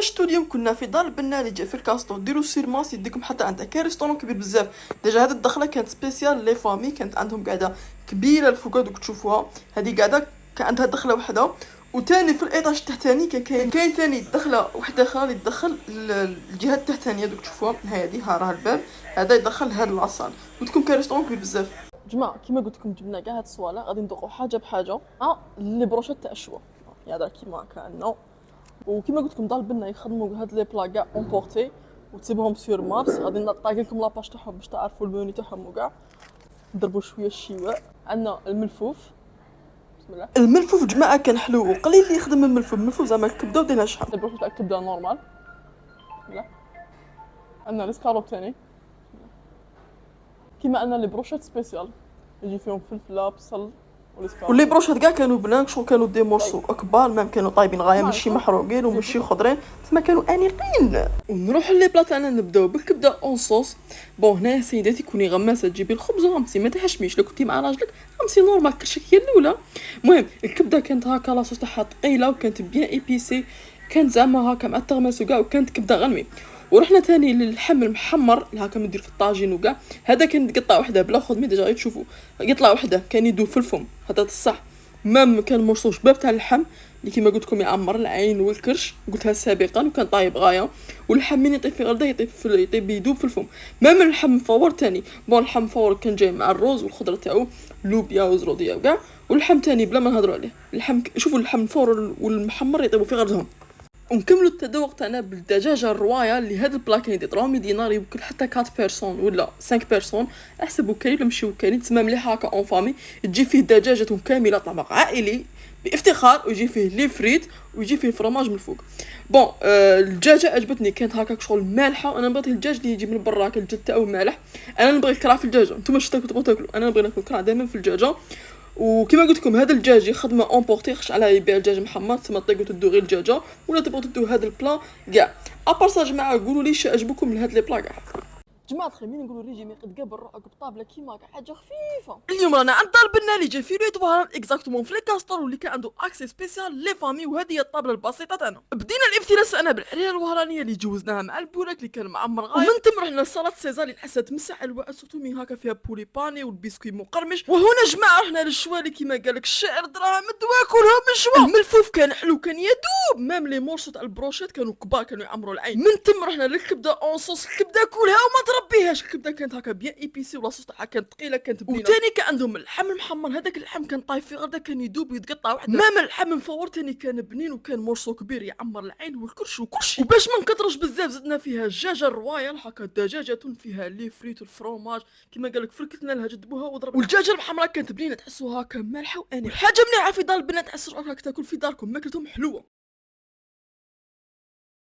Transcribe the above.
شفتوا اليوم كنا في دار البنا اللي جا في الكاستو ديروا سير ماس يديكم حتى عندها كان ريستورون كبير بزاف. ديجا هاد الدخله كانت سبيسيال لي فامي، كانت عندهم قاعده كبيره الفوق دوك تشوفوها. هذه قاعده كان عندها دخله وحده، وتاني في الايطاج التحتاني كاين ثاني دخله وحده اخرى اللي تدخل الجهه التحتانيه دوك تشوفوها. هذه ها راه الباب هذا يدخل لهاد لاصال، وتكون كان ريستورون كبير بزاف. جماعه كيما قلت لكم جبنا كاع هاد الصوالح غادي ندوقوا حاجه بحاجه. لي بروشيت تاع الشوا يا دار كيما كانوا، وكيما قلت لكم دار البنا يخدموا هاد لي بلا كاع اونبورتي وتسيبهم سور مابس. غادي نطاقي لكم لاباج تاعهم باش تعرفوا الموني تاعهم وكاع. نضربوا شويه الشواء. عندنا الملفوف، بسم الله. الملفوف جماعه كان حلو وقليل اللي يخدم الملفوف زعما الكبده ودينا شحال البروش تاع الكبده نورمال. بسم الله. عندنا الاسكالوب ثاني كيما عندنا لي بروشيت سبيسيال يجي فيهم فلفله بصل واللي بروشات كاع كانوا بنان شغل كانوا دي مورسو اكبر، مام كانوا طايبين غايه ماشي محروقين وماشي خضرين، تما كانوا انيقين. ونروحوا لي بلا تاعنا نبداو بالكبده اون صوص. بون هنا سيداتي كوني غماسه تجيبي الخبز وغمسي ما تحشميش، لو كنتي مع راجلك غمسي نورمال كرشك هي الاولى. المهم الكبده كانت هكا لاصوص تاعها ثقيله وكانت بيان ايبيسي، كانت زعما هكا مع التغماس وكاع، وكانت كبده غنمي. ورحنا ثاني للحم المحمر اللي هكا ندير في الطاجين وكاع. هذا كان قطعه وحده بلا خدمي ديجا تشوفوا قطعه وحده كان يدوب في الفم هذا الصح. مام كان مرصوص شباب تاع اللحم اللي كيما قلت لكم يعمر العين والكرش، قلتها سابقا، وكان طايب غايه. واللحم من يطيب في غرده يطيب يدوب في الفم. مام اللحم مفور ثاني، بون اللحم مفور كان جاي مع الروز والخضره تاعو لوبيا وزروديه وكاع. واللحم ثاني بلا ما نهضروا عليه، اللحم شوفوا اللحم المفور والمحمر يطيبوا في غردهم. ونكملوا التذوق تاعنا بالدجاجه الروايه اللي هاد البلا كاين 3 دينار يمكن حتى 4 بيرسون ولا 5 بيرسون، احسبوا كاين ولا ماشي كاين تما مليح هكا اون فامي. تجي فيه دجاجه كامله طبق عائلي بافتخار، ويجي فيه لي فريت ويجي فيه فرماج من الفوق. بون الدجاجه عجبتني كانت هكا شغل مالحه، وانا بغيت الدجاج اللي يجي من برا الجلد تاعو مالح. انا نبغي الكرا في الدجاجه، نتوما شتو تبغوا تاكلوا، انا نبغي ناكل كرا دائما في الدجاجه. وكما قلت لكم هذا الدجاج يخدمه اونبورتي، خش على يبيع الدجاج محمر، تما تطيقوا تدو غير الدجاجه ولا تبغوا تدو هذا البلا كاع. ابار سا جماعه قولوا لي اش عجبكم من هاد لي بلا كاع. جماعه الخير مين نقولوا ريجيمي قد قبل راه طابله كيما كاع حاجه خفيفه. اليوم رانا عند دار البنا اللي جاي في ريت وهران اكزاكتومون في لي كاستور، واللي كان عنده اكسي سبيسيال لي فامي. وهذه هي الطابله البسيطه تاعنا. بدينا الافتراس تاعنا بالحريره الوهرانيه اللي جوزناها مع البوراك اللي كان معمر غايه، ومن تم رحنا لصاله سيزار اللي نحسها تمسح الواء سورتو من هكا فيها بولي باني والبسكوي مقرمش. وهنا جماعه رحنا للشوالي كيما قالك الشاعر دراهم دواكلهم مشوا. الملفوف كان حلو كان يدوب، مام لي مورسو تاع البروشيت كانوا كبار كانوا يعمروا العين. من تم رحنا للكبده اون صوص، الكبده كلها وما تربيهاش، الكبده كانت هكا بيان ايبيسي ولاصوص تاعها كانت ثقيله كانت بنينه. وثاني كان عندهم اللحم المحمر، هذاك اللحم كان طايف في غرده كان يدوب ويتقطع وحده. مام اللحم مفور ثاني كان بنين وكان مرصو كبير يعمر العين والكرش وكلشي. وباش ما نكثرش بزاف زدنا فيها الدجاجه الرويال هكا دجاجه فيها لي فريت والفرomاج كيما قالك فركتنا لها جدبوها وضرب. والدجاجه المحمراء كانت بنينه تحسوها هكا مالحه وانيقه. حاجه مليحه في دار البنات تحس روحك تاكل في داركم ماكلتهم حلوه.